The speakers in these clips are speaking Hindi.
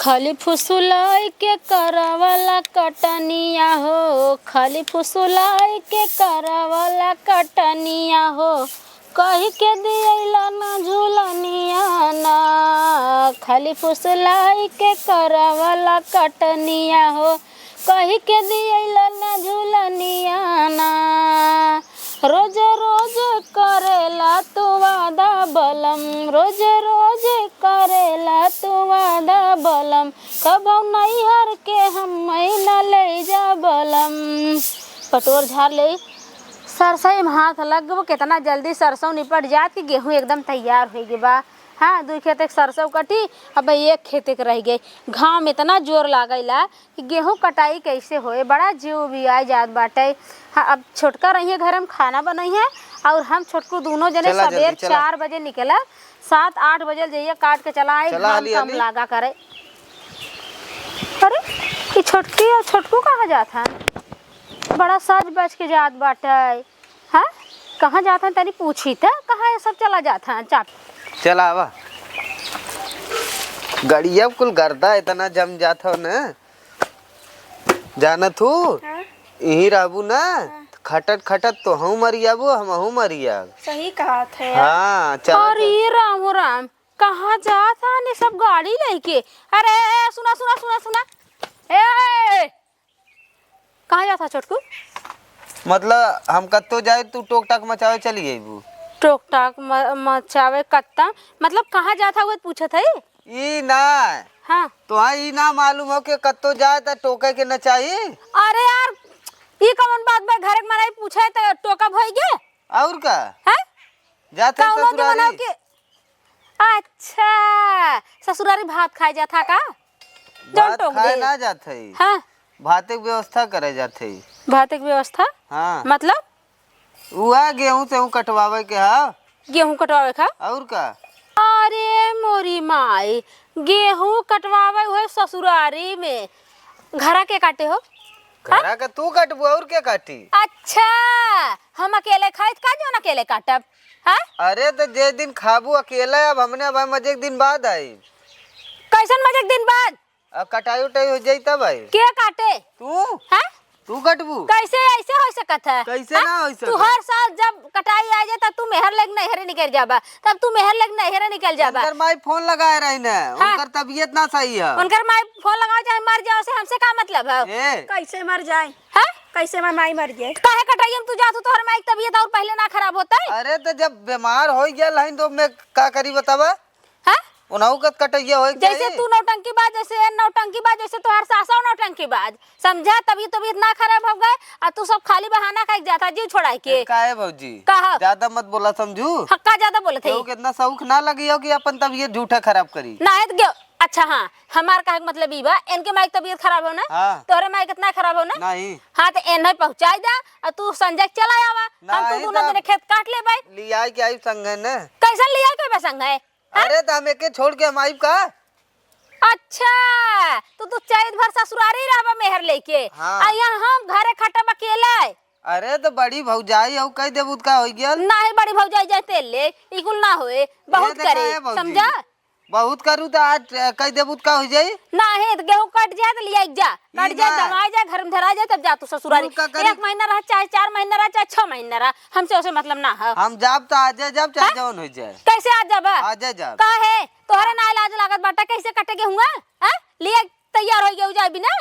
खाली फुसुलाई के करावला कटनिया हो, खाली फुसुलाई के करावला कटनिया हो, कही के दियला ना झूलनिया ना। खाली फुसुलाई के करावला कटनिया हो, कही के दियला ना झूलनिया ना। रोज रोज करेला तू वादा बलम, रोज रोज करेला तू वादा बलम, कब नैहर के हम न ले जा बलम। पटोर झाड़ ले, सरसों में हाथ लग गो, कितना जल्दी सरसों निपट जात कि गेहूं एकदम तैयार हो गई बा। हाँ, 2 खेत एक सरसों कटी, अब 1 खेत एक रह गई। घाम इतना जोर लागेला कि गेहूं कटाई कैसे होए, बड़ा जीव भी आ जात बाटे। हाँ, अब छोटका रही घर में खाना बनाई है और हम छोटकू दोनों जने सवेर 4 बजे निकला, 7-8 बजे जाइए काट के चला आए, घाम कम लागा करे। अरे ये छोटकी और छोटकू कहाँ जात है? बड़ा सज बज के जात बाटे। हाँ, कहाँ जात है तनी पूछी था, कहाँ ये सब चला जाता है? चाट चला आवा, गड़िया कुल गर्दा इतना जम जात हो न, जाना तू यही रहबू ना, खटत खटत तो हूँ मरियाबू, हम हूँ मरिया। सही कहा थे। हाँ चल। अरे राम राम, कहाँ जात है ने सब गाड़ी लेके? अरे सुना सुना सुना सुना, ए कहाँ जाता छोटकू? मतलब हम कत्तो जाए तू टोक टाक मचावे चली आईबू? टोक टाक मचावे कत्ता मतलब कहाँ जाता हुआ पूछत है? ई ना। हाँ तो हाँ, ई ना मालूम हो के कत्तो जाए तो टोके के न चाहिए? अरे यार ये कौन बात बा, घर के मारे पूछे तो टोका भई गे और का हैं? जाते ससुरारी के? अच्छा, ससुरारी भात खाए जाता का? भात खाए ना जाते। हाँ, भाते की व्यवस्था करे जाते। भाते की व्यवस्था? हाँ मतलब उहा गेहूं से हूँ कटवावे के। हाँ, गेहूं कटवावे का? और का? अरे मोरी माई, गेहूं कटवावे हुए ससुरारी में, घरा के काटे हो? घरा का तू काटबू और क्या काटी? अच्छा, हम अकेले खाए का जो न अकेले काटब? हाँ, अरे तो जे दिन खाबू अकेला, अब हमने अब मजे के दिन बाद आई। कैसन मजे के दिन बाद? अब कटाई उटाई हो जाई तब आई। के काटे? तू हाँ, तू कटबू? कैसे ऐसे हो सकत है? कैसे ना हो सकत? तू हर साल जब कटाई आ जाए तब तू मेहर लग नहरे निकल जाबा, तब तू मेहर लग नहरे निकल जाबा। उनकर माई फोन लगाए रही ना, उनकर तबीयत ना सही है। उनकर माई फोन लगाओ चाहे मर जाओ, से हमसे का मतलब है? कैसे मर जाए? हाँ, कैसे माई मर जाए? काहे कटाई हम तू जातू तोहर माई की तबीयत और पहले ना खराब होता है? अरे तो जब बीमार हो गया लाइन तो मैं का करी बतावा? हाँ, उन्हों का कटैया हो जैसे तू नौटंकी बाज, जैसे नौटंकी बाज, जैसे तोहर सासा नौटंकी बाज, समझा? तबीयत ना खराब हो गए और तू सब खाली बहाना खाई जाता जीव छोड़ा के। का है भौजी? कहा ज्यादा मत बोला, समझू? हक्का ज्यादा बोले थे। कितना शौक ना लगी हो कि अपन तबीयत झूठा खराब करी ना है तो अच्छा। हाँ, हमार का मतलब ई बा, इनके माई तबीयत खराब हो ना? हाँ। तोहरे माई कितना खराब हो ना? नहीं। हाँ, तो एन पहुंचाई दा और तू संजय चला आवा, हम तो दोनों दिन खेत काट ले भाई। लिया के आई संग है ना? कैसन लिया के बे संग है? अरे तो हम एके छोड़ के हम आई का? अच्छा, तो तू चैत भर ससुरारी रहबा मेहर लेके। हाँ। आ यहाँ हम घरे खटब अकेला। अरे तो बड़ी भौजाई हो कह देबू का हो गया? नहीं बड़ी भौजाई जाते ले, इकुल ना होए, बहुत करे, समझा? बहुत करू तो आज कह देबू का हो जाई? ना है तो गेहूं कट जाए तो लिया जा, कट जाए दमाई जाए, घर में धरा जाए तब जा तू ससुरारी। 1 महीना रहा चाहे 4 महीना रहा चाहे 6 महीना रहा, हमसे उसे मतलब ना है। हम जाब तो आ जाए, जब चाहे जवन हो जाए। कैसे आ जाबा? आ जाए जब। का है तोहरे ना इलाज लागत बाटा, कैसे कटे गेहूं? हां, लिया तैयार हो गेहूं जाबी ना?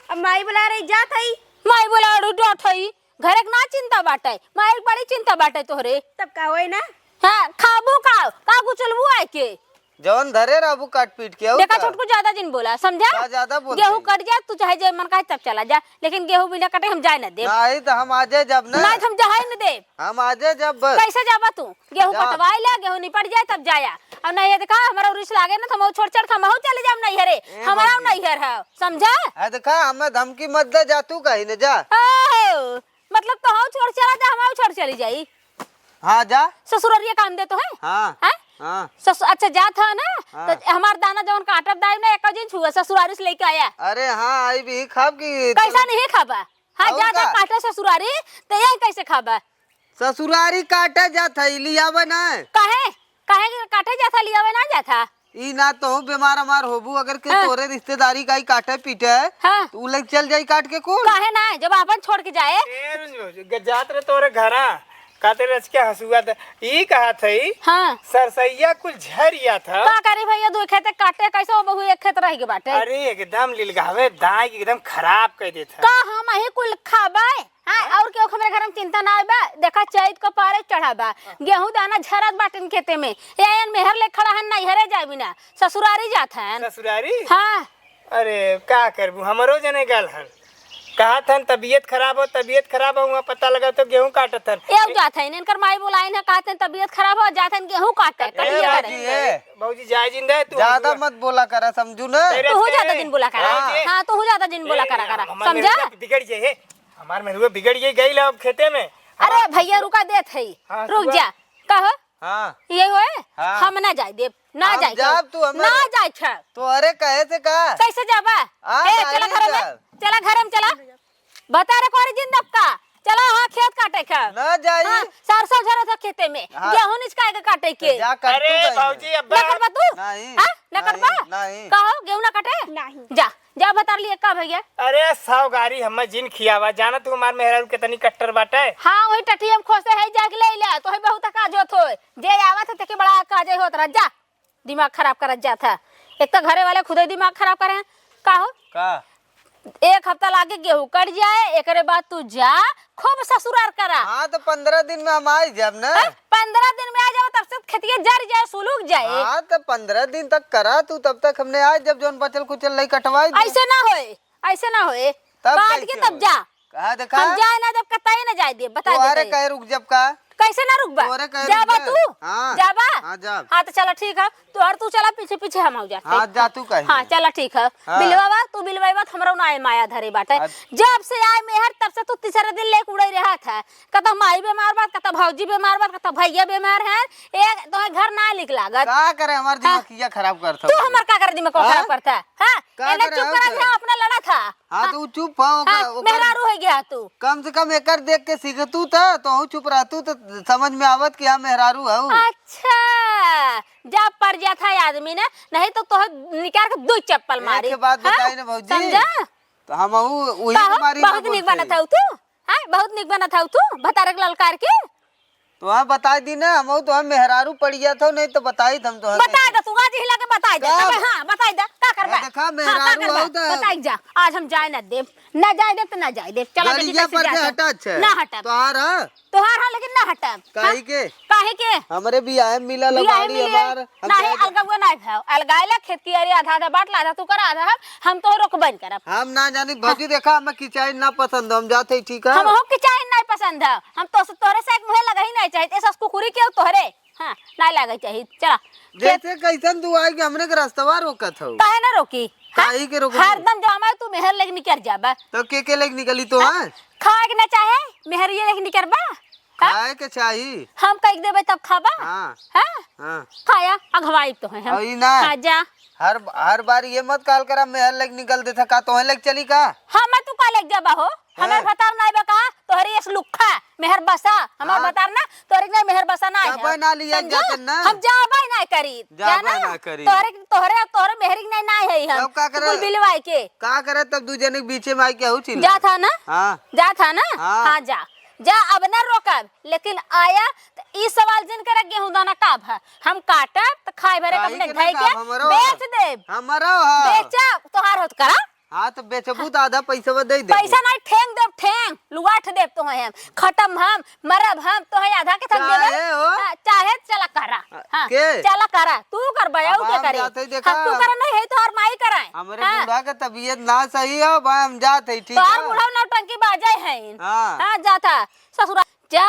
अब माई बुला रही जात है, माई बोला डॉट है, घरे के ना चिंता बाटे, माई बड़ी चिंता बाटे तोहरे। तब का होए ना? हां, खाबू का गुचलबू आए के जवन धरे रहबू काट पीट के। देखा छोटकू ज्यादा दिन बोला, समझा? ज्यादा बोल। गेहूं कट जाए तू चाहे जे मन का तब चला जा, लेकिन गेहूं बिना कटे हम जाए ना दे। नहीं तो हम आ जाए जब ना। नहीं हम जाए न दे। हम आ जाए जब बस। कैसे जाबा तू? गेहूं कटवाई ले, गेहूं निपट जाए तब जाया। अब नहीं है देखा हमारा उरिस लागे ना, हम छोड़ छोड़ हम चले जाम नहीं हरे, हमारा नहीं हर है, समझा? है देखा हमें धमकी मत दे, जा तू कहीं न जा। मतलब तो हम छोड़ चला जा, हम छोड़ चली जाई। हाँ जा। ससुरारिया काम दे तो है? हाँ हैं? हाँ। अच्छा जा था ना? हाँ। तो हमार दाना जवन काटब दाई ना एक दिन छुआ ससुरारी से लेके आया। अरे हाँ, आई भी खाब की कैसा नहीं खाबा? हाँ, ज्यादा काटे ससुरारी तो यही कैसे खाबा? ससुरारी काटे जात है, लियावे ना। काहे काहे काटे जाता लियावे ना जाता? ई ना तो बीमार हमार होबू अगर के तोरे रिश्तेदारी का ही काटे पीटे हाँ। तू लग चल जाई काट के कौन काहे ना जब अपन छोड़ के जाए जात रहे तोरे घरा काते रच के हंसुआ था ई कहा थई हाँ सरसैया कुल झरिया था का करी भैया दो खेत काटे कैसे हो बहु एक खेत रह के बाटे अरे एकदम लिलगावे दाई एकदम खराब कर देता का हम ही कुल खाबे हां और क्यों हमरे घर में चिंता ना आबा देखा चैत को पारे चढ़ाबा गेहूं दाना झरत बाटन खेते में यान मेहर ले खड़ा हन नहीं हरे जाबी ना ससुरारी जात हन ससुरारी हां अरे का करबू हमरो जने गल हन कहा था तबीयत खराब हो पता लगा तो गेहूं काटत हन एव जात है इनकर माई बुलाइन है कहते तबीयत खराब हो जात है गेहूं काटे कटिया करे बाबूजी जाय जिंदा है तू ज्यादा मत बोला करा समझू ना तू हो ज्यादा दिन बोला करा हां तू हो ज्यादा दिन बोला करा समझा बिगड़ जाए हमार में रुआ बिगड़ गई अब खेते में अरे भैया रुका देत है रुक जा कहो हाँ ये होए हाँ। हम ना जाए देव ना हम जाए जाब तू हमें- ना जाए छ तो अरे कहे से का कैसे जाबा ए चला घर में चला बता रे कोरी जिंदब का चला हां खेत काटे का न जाई हां सरसों झरो था खेते में हाँ। गेहूं निचकाए के काटे के जा काट अरे तू बाबूजी अब्बा ना करबा तू नहीं हां ना करबा नहीं कहो गेहूं ना काटे नहीं जा जा बता लिए का भैया अरे साव गारी हम जिन खियावा जाना तू हमार मेहरारू के तनी कट्टर बाटा है हां वही टटियम खोसे है जाग ले ले तो है बहुत काज होत हो जे आवत है ते के बड़ा काज होत रह जा दिमाग खराब करत जात है एक तो घरे वाले खुद ही दिमाग खराब करे का हो का एक हफ्ता लागे गेहूं कट जाए एकरे बाद तू जा खूब ससुरार करा हाँ तो 15 दिन में हम आई जब ना 15 दिन में आ जाओ तब से खेतिया जर जाए सुलूक जाए हाँ तो 15 दिन तक करा तू तब तक हमने आज जब जोन बचल कुचल नहीं कटवाई दी। ऐसे ना होए तब काट कैसे के तब होए? जा कहा देखा हम जाए ना जब कतई ना जाए दे बता तो अरे दे कहे रुक जब का कैसे ना रुकबा तोरे कहे जाबा रुक जा। तू हाँ। जाबा हाँ, जाब। हाँ तो चला ठीक है तो और तू चला पीछे पीछे हम हो जाते हाँ जा तू कहीं हाँ चला ठीक है हाँ। बिलवावा तू बिलवावा हमरा ना आए माया धरे बाटे अच्छा। जब से आए मेहर तब से तू तीसरे दिन लेके उड़े रहा था कतो माई बीमार बात कतो भौजी बीमार बात कतो भैया बीमार है एक तो घर ना लिख लागत का करे हमार दिमाग खराब करता तू हमर का कर दिमाग को हाँ? खराब करता हां का एने करे चुप हो करा करे? था अपना लड़ा था हाँ तो चुप हो हाँ, मेहरारू हो गया तू कम से कम एकर देख के सीखतू था तो हूँ चुप रहतू तो समझ में आवत कि हाँ मेहरारू हूँ अच्छा जब पड़ जा था आदमी ने नहीं तो निकाल के दो चप्पल मारी एक बात हाँ? बताई ना भौजी समझा तो हम वही कहो, तुम्हारी बहुत निक बना था तू हां बहुत निक बना था तू बता रे ललकार के तो हाँ बता दी ना हम तो हम मेहरारू पड़ गया था नहीं तो बताई हम तो बता दे तू आज हिला के बता दे कब? हां बता दे का करबा देखा मेहरारू हो तो बताई जा आज हम जाए ना दे ना जाए दे तो ना जाए दे चला देखी गलिया कैसे पर से जाता। हटा अच्छा ना हटा तो आ रहा तोहार हां लेकिन ना हटा काहे के काहे के हमरे भी आए मिला बियाह लगाड़ी मिले हमार हम नहीं जाए- अलगवा नहीं भाव अलगाइला खेत की अरे आधा आधा बांट ला आधा तू कर आधा हम तो रोकबन करब हम ना जानी भौजी देखा हमें किचाई ना पसंद हम जाते ही ठीक है हम हो के चाहे नहीं पसंद है हम तो तोरे से एक मुहे लगा ही नहीं चाहिए ऐसा कुकुरी के तोहरे हां ना लगा चाहिए चला जैसे कैसन तू आई कि हमने के रास्तवा रोकत हो काहे ना रोकी काहे के रोकत हरदम जामा तू मेहर लेके निकर जाबा तो के लेके निकली तो हाँ खाए के ना चाहे मेहर ये लेके निकरबा खाए के चाहिए हम कह देबे तब खाबा हाँ हां हाँ खाया अगवाई तो है हम और ई ना खा जा हर बार ये मत काल करा मेहर लेके निकल देता का तो लेके चली का हम तू का लेके जाबा हो हमें बता नहीं बा का तोहरी इस लुखा मेहर बसा हमार हाँ। बता ना तोहरी नहीं मेहर बसा ना जाबा ना लिया जाते ना हम जाबा ना करी जाबा ना करी। तोहरे मेहरी नहीं ना है हम तब का करे? कुल बिलवाई के का करे तब दू जने के बीचे में आई के हो चिल्ला जा था ना हाँ जा था ना हाँ। हाँ जा अब ना रोकब लेकिन आया तो ई सवाल जिन करे गेहूं दाना काब है हम काटब तो खाए भरे काहे अपने के ना धई के काब, हमरो बेच देब हमारा हाँ बेचा तोहार होत करा हाँ तो बेचबू तो आधा पैसा दे दे पैसा नहीं ठेंग देब ठेंग लुआठ देब तो हम खत्म हम मरब हम तो है आधा के थक देबे चाहे हो। चाहे चला करा हां के? चला करा तू कर बयाऊ अब के हम करे जाते ही देखा। तू कर नहीं है तो और माई कराए हमारे बूढ़ा का तबीयत ना सही है भाई हम जाते ही ठीक तो और है बूढ़ा नौटंकी बाजे है हाँ। हां जाता ससुरा जा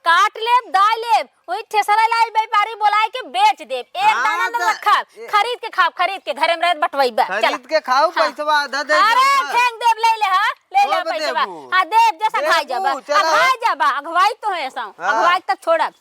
काट ले दाल ले वही ठेसरा लाई व्यापारी बोलाए के बेच देब एक हाँ, दाना तो- न खा खरीद के घरे में रहत बटवईबा चला खरीद के खाओ पैसा आधा दे अरे देबा। फेंक देब ले ले हां ले ले सब पैसा देबू। हां देब जैसा खाई देबू, जाबा चला। खाई जाबा अगवाई तो है ऐसा हाँ। अगवाई तक छोड़ब